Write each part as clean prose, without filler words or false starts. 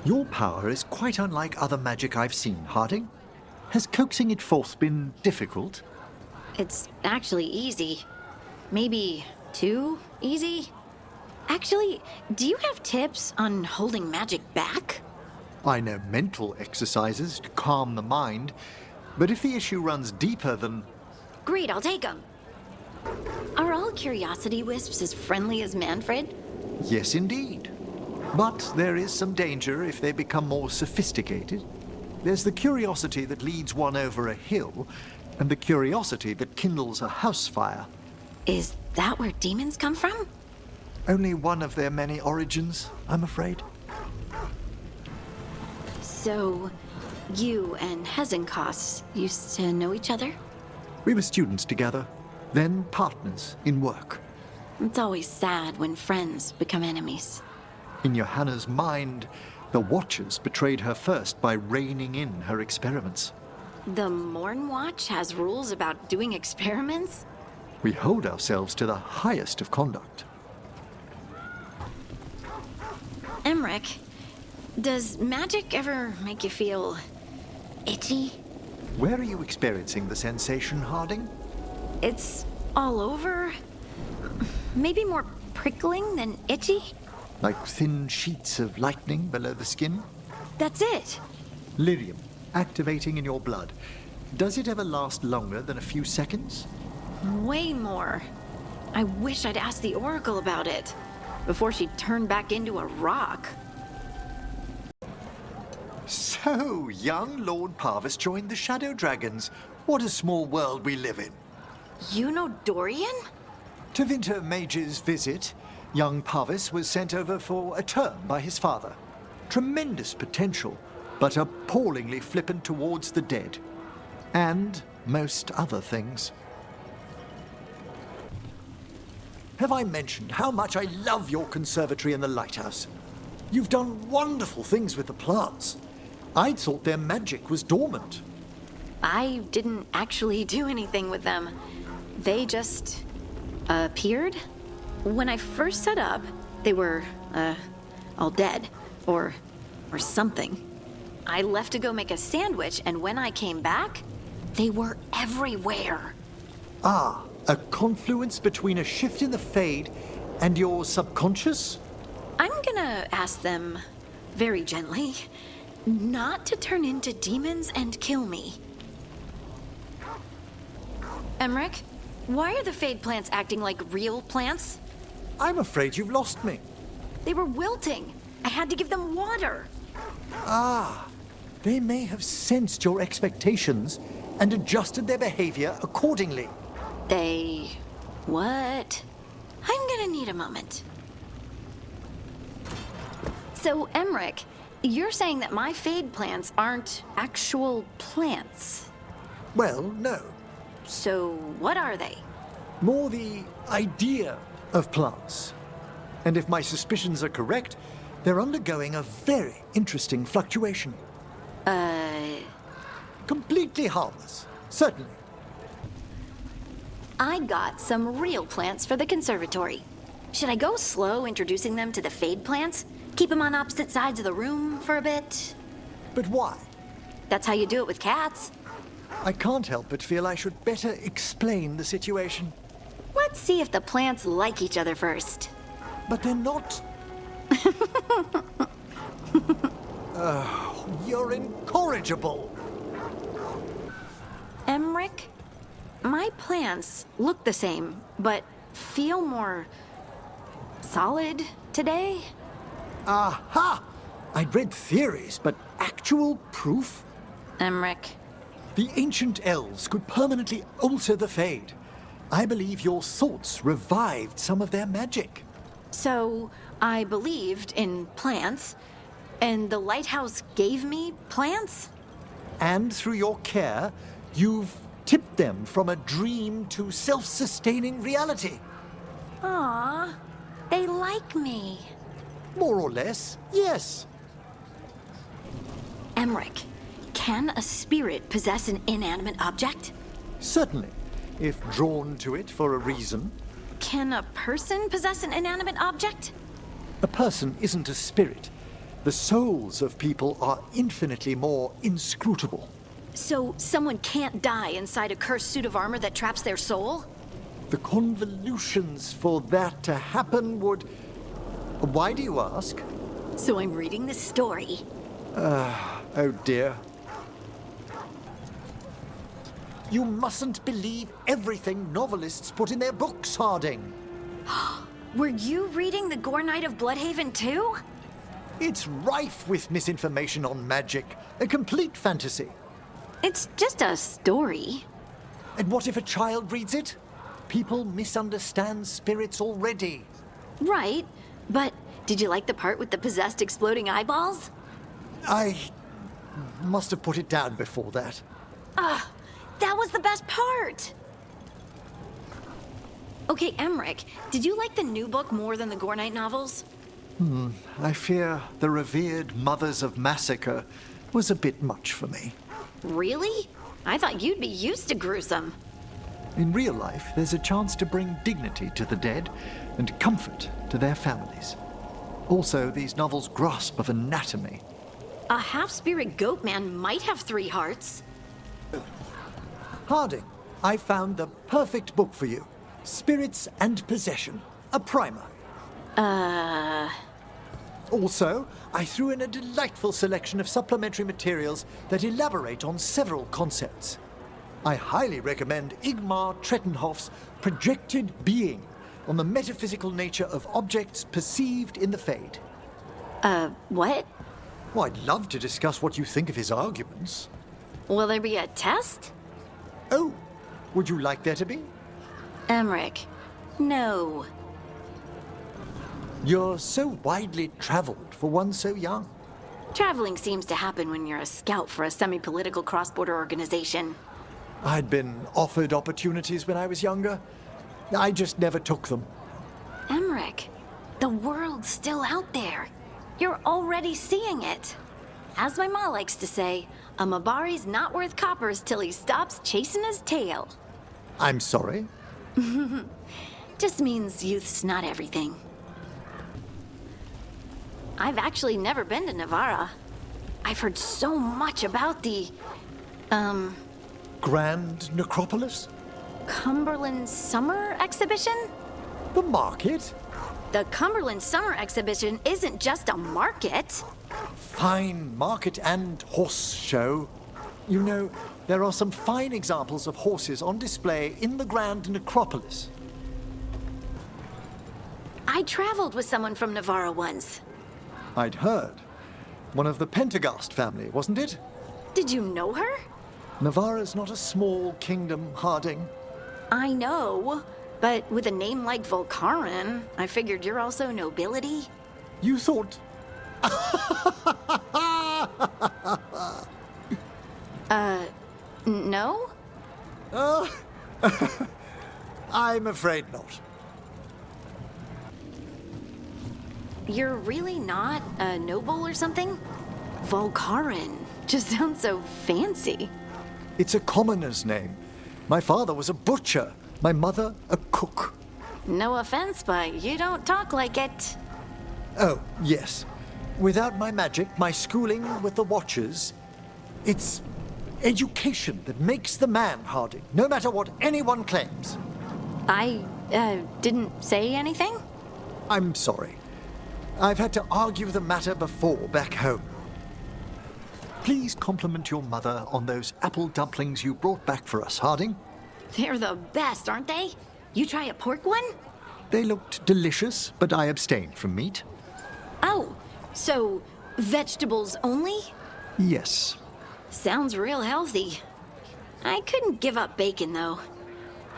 Your power is quite unlike other magic I've seen, Harding. Has coaxing it forth been difficult? It's actually easy. Maybe too easy? Actually, do you have tips on holding magic back? I know mental exercises to calm the mind, but if the issue runs deeper than... Great, I'll take them. Are all curiosity wisps as friendly as Manfred? Yes, indeed. But there is some danger if they become more sophisticated. There's the curiosity that leads one over a hill, and the curiosity that kindles a house fire. Is that where demons come from? Only one of their many origins, I'm afraid. So, you and Hezenkoss used to know each other? We were students together, then partners in work. It's always sad when friends become enemies. In Johanna's mind, the Watchers betrayed her first by reining in her experiments. The Morn Watch has rules about doing experiments? We hold ourselves to the highest of conduct. Emmrich, does magic ever make you feel itchy? Where are you experiencing the sensation, Harding? It's all over. Maybe more prickling than itchy? Like thin sheets of lightning below the skin? That's it. Lyrium, activating in your blood. Does it ever last longer than a few seconds? Way more. I wish I'd asked the Oracle about it before she turned back into a rock. So, young Lord Pavus joined the Shadow Dragons. What a small world we live in. You know Dorian? To Winter Mage's visit, young Pavus was sent over for a term by his father. Tremendous potential, but appallingly flippant towards the dead. And most other things. Have I mentioned how much I love your conservatory and the lighthouse? You've done wonderful things with the plants. I'd thought their magic was dormant. I didn't actually do anything with them. They just appeared. When I first set up, they were, all dead. Or something. I left to go make a sandwich, and when I came back, they were everywhere. Ah, a confluence between a shift in the Fade and your subconscious? I'm gonna ask them, very gently, not to turn into demons and kill me. Emmrich, why are the Fade plants acting like real plants? I'm afraid you've lost me. They were wilting. I had to give them water. Ah, they may have sensed your expectations and adjusted their behavior accordingly. They... what? I'm gonna need a moment. So, Emmrich, you're saying that my Fade plants aren't actual plants. Well, no. So, what are they? More the idea of plants. And if my suspicions are correct, they're undergoing a very interesting fluctuation. Completely harmless, certainly. I got some real plants for the conservatory. Should I go slow introducing them to the Fade plants? Keep them on opposite sides of the room for a bit? But why? That's how you do it with cats. I can't help but feel I should better explain the situation. Let's see if the plants like each other first. But they're not. You're incorrigible. Emmrich, my plants look the same, but feel more solid today. Aha! I'd read theories, but actual proof? Emmrich, The ancient elves could permanently alter the Fade. I believe your thoughts revived some of their magic. so I believed in plants, and the lighthouse gave me plants? And through your care, you've tipped them from a dream to self-sustaining reality. Aw, they like me. More or less, yes. Emmrich, can a spirit possess an inanimate object? Certainly, if drawn to it for a reason. Can a person possess an inanimate object? A person isn't a spirit. The souls of people are infinitely more inscrutable. So someone can't die inside a cursed suit of armor that traps their soul? The convolutions for that to happen would... Why do you ask? So I'm reading this story. Oh dear. You mustn't believe everything novelists put in their books, Harding. Were you reading The Gore Knight of Bloodhaven too? It's rife with misinformation on magic. A complete fantasy. It's just a story. And what if a child reads it? People misunderstand spirits already. Right, but did you like the part with the possessed exploding eyeballs? I must have put it down before that. That was the best part! Okay, Emmrich, did you like the new book more than the Gore Knight novels? I fear the revered mothers of massacre was a bit much for me. Really? I thought you'd be used to gruesome. In real life, there's a chance to bring dignity to the dead and comfort to their families. Also, these novels grasp of anatomy. A half-spirit goat man might have 3 hearts. Harding, I found the perfect book for you. Spirits and Possession, a primer. Also, I threw in a delightful selection of supplementary materials that elaborate on several concepts. I highly recommend Igmar Trettenhoff's Projected Being on the metaphysical nature of objects perceived in the Fade. What? Well, I'd love to discuss what you think of his arguments. Will there be a test? Oh, would you like there to be? Emmrich, no. You're so widely traveled for one so young. Traveling seems to happen when you're a scout for a semi-political cross-border organization. I'd been offered opportunities when I was younger. I just never took them. Emmrich, the world's still out there. You're already seeing it. As my ma likes to say, a Mabari's not worth coppers till he stops chasing his tail. I'm sorry. Just means youth's not everything. I've actually never been to Nevarra. I've heard so much about the, Grand Necropolis? Cumberland Summer Exhibition? The market? The Cumberland Summer Exhibition isn't just a market. Fine market and horse show. You know, there are some fine examples of horses on display in the Grand Necropolis. I traveled with someone from Nevarra once. I'd heard. One of the Pentagast family, wasn't it? Did you know her? Nevarra's not a small kingdom, Harding. I know, but with a name like Volkarin, I figured you're also nobility. You thought... No? I'm afraid not. You're really not a noble or something? Volkarin just sounds so fancy. It's a commoner's name. My father was a butcher, my mother a cook. No offense, but you don't talk like it. Oh, yes. Without my magic, my schooling with the Watchers, it's education that makes the man, Harding, no matter what anyone claims. I, didn't say anything? I'm sorry. I've had to argue the matter before back home. Please compliment your mother on those apple dumplings you brought back for us, Harding. They're the best, aren't they? You try a pork one? They looked delicious, but I abstained from meat. Oh, so vegetables only? Yes. Sounds real healthy. I couldn't give up bacon, though.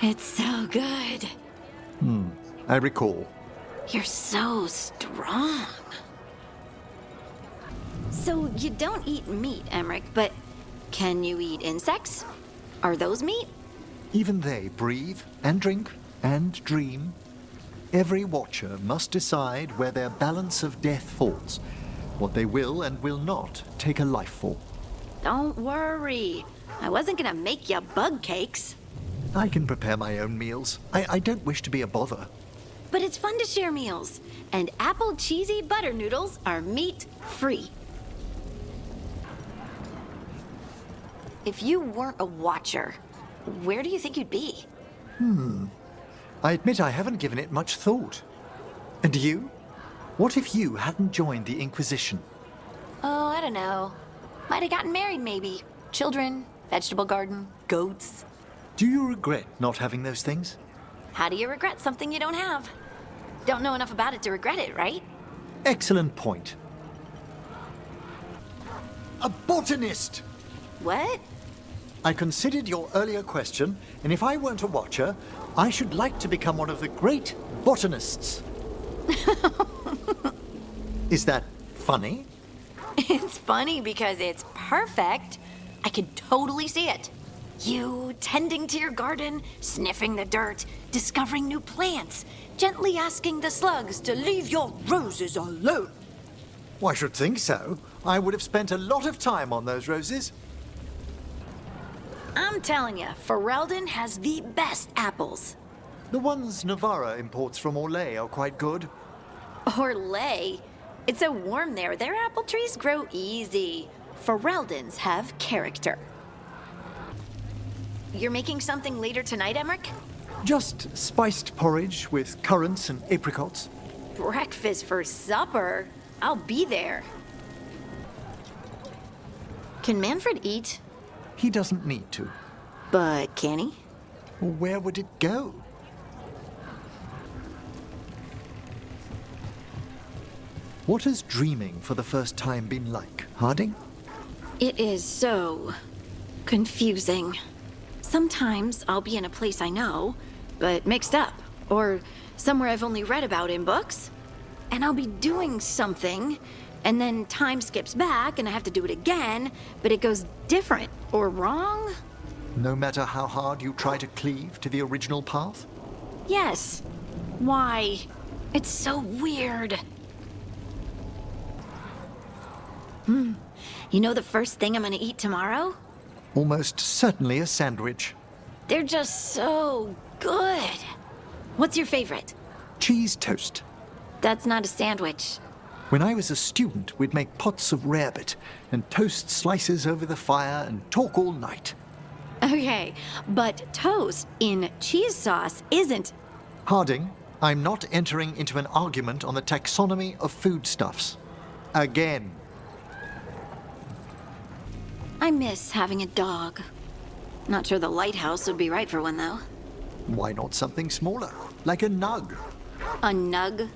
It's so good. I recall. You're so strong. So you don't eat meat, Emmrich, but can you eat insects? Are those meat? Even they breathe and drink and dream. Every Watcher must decide where their balance of death falls, what they will and will not take a life for. Don't worry. I wasn't gonna make you bug cakes. I can prepare my own meals. I don't wish to be a bother. but it's fun to share meals. And apple cheesy butter noodles are meat-free. If you weren't a watcher, where do you think you'd be? I admit I haven't given it much thought. And you? What if you hadn't joined the Inquisition? Oh, I don't know. Might have gotten married, maybe. Children, vegetable garden, goats. Do you regret not having those things? How do you regret something you don't have? Don't know enough about it to regret it, right? Excellent point. A botanist! What? I considered your earlier question, and if I weren't a watcher, I should like to become one of the great botanists. Is that funny? It's funny because it's perfect. I can totally see it. You tending to your garden, sniffing the dirt, discovering new plants, gently asking the slugs to leave your roses alone. Well, I should think so. I would have spent a lot of time on those roses. I'm telling you, Ferelden has the best apples. The ones Nevarra imports from Orlais are quite good. Orlais? It's so warm there. Their apple trees grow easy. Fereldens have character. You're making something later tonight, Emmrich? Just spiced porridge with currants and apricots. Breakfast for supper? I'll be there. Can Manfred eat? He doesn't need to. But can he? Where would it go? What has dreaming for the first time been like, Harding? It is so confusing. Sometimes I'll be in a place I know, but mixed up, or somewhere I've only read about in books. And I'll be doing something, and then time skips back and I have to do it again, but it goes different or wrong. No matter how hard you try to cleave to the original path? Yes. Why? It's so weird. You know the first thing I'm gonna eat tomorrow? Almost certainly a sandwich. They're just so good. What's your favorite? Cheese toast. That's not a sandwich. When I was a student, we'd make pots of rarebit and toast slices over the fire and talk all night. Okay, but toast in cheese sauce isn't. Harding, I'm not entering into an argument on the taxonomy of foodstuffs. Again. I miss having a dog. Not sure the lighthouse would be right for one, though. Why not something smaller, like a nug? A nug?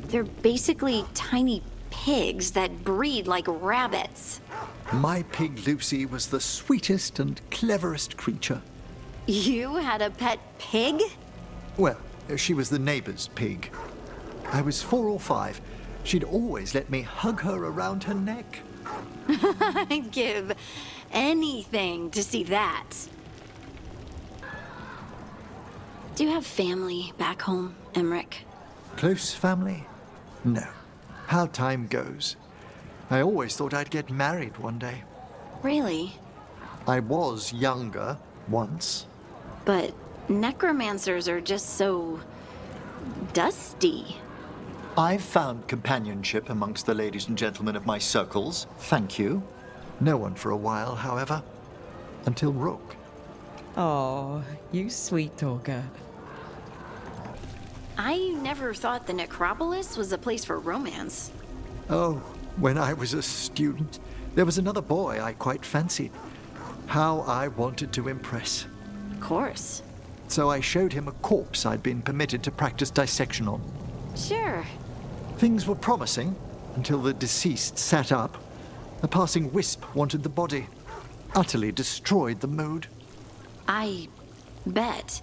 They're basically tiny pigs that breed like rabbits. My pig Lucy was the sweetest and cleverest creature. You had a pet pig? Well, she was the neighbor's pig. I was 4 or 5. She'd always let me hug her around her neck. I'd give anything to see that. Do you have family back home, Emmrich? Close family? No. How time goes. I always thought I'd get married one day. Really? I was younger once. But necromancers are just so dusty. I've found companionship amongst the ladies and gentlemen of my circles, thank you. No one for a while, however. Until Rook. Oh, you sweet talker. I never thought the necropolis was a place for romance. Oh, when I was a student, there was another boy I quite fancied. How I wanted to impress. Of course. So I showed him a corpse I'd been permitted to practice dissection on. Sure. Things were promising until the deceased sat up. A passing wisp wanted the body. Utterly destroyed the mood. I bet.